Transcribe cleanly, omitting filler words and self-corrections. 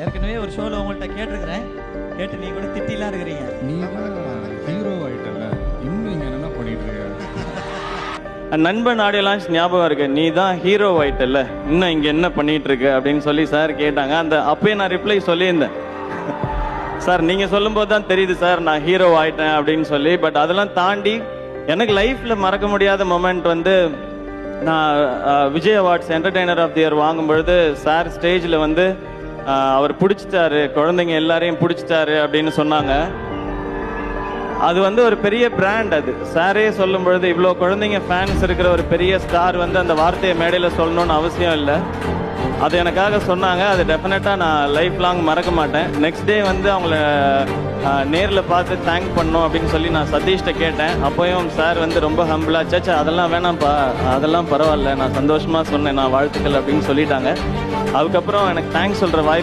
ஏற்கனவே ஒரு ஷோவில் உங்கள்கிட்ட கேட்டிருக்கிறேன், கேட்டு நீ கூட திட்டிலாம் இருக்கிறீங்க. நீ ஹீரோ ஆயிட்டல, இன்னும் இங்க என்ன பண்ணிட்டு இருக்க? நண்பன் ஆடியோ லான்ச் ஞாபகம் இருக்கு, நீ தான் ஹீரோ ஆயிட்டல, இன்னும் இங்க என்ன பண்ணிட்டு இருக்க அப்படின்னு சொல்லி சார் கேட்டாங்க. அப்பயே நான் ரிப்ளை சொல்லியிருந்தேன், சார் நீங்க சொல்லும் போது தான் தெரியுது சார் நான் ஹீரோ ஆயிட்டேன் அப்படின்னு சொல்லி. பட் அதெல்லாம் தாண்டி எனக்கு லைஃப்ல மறக்க முடியாத மொமெண்ட் வந்து, நான் Vijay awards entertainer of the year வாங்கும் பொழுது சார் ஸ்டேஜில் வந்து அவர் பிடிச்சிட்டாரு, குழந்தைங்க எல்லாரையும் பிடிச்சிட்டாரு அப்படின்னு சொன்னாங்க. அது வந்து ஒரு பெரிய பிராண்ட். அது சாரே சொல்லும் பொழுது, இவ்வளோ குழந்தைங்க ஃபேன்ஸ் இருக்கிற ஒரு பெரிய ஸ்டார் வந்து அந்த வார்த்தையை மேடையில் சொல்லணும்னு அவசியம் இல்லை. அது எனக்காக சொன்னாங்க. அது டெஃபினட்டாக நான் லைஃப் லாங் மறக்க மாட்டேன். நெக்ஸ்ட் டே வந்து அவங்கள நேரில் பார்த்து தேங்க் பண்ணோம் அப்படின்னு சொல்லி நான் சதீஷ்ட கேட்டேன். அப்போயும் சார் வந்து ரொம்ப ஹம்பிளாக, சேச்சா அதெல்லாம் வேணாம்ப்பா, அதெல்லாம் பரவாயில்ல, நான் சந்தோஷமாக சொன்னேன், நான் வாழ்த்துக்கள் அப்படின்னு சொல்லிட்டாங்க. அதுக்கப்புறம் எனக்கு தேங்க்ஸ் சொல்கிற வாய்ப்பு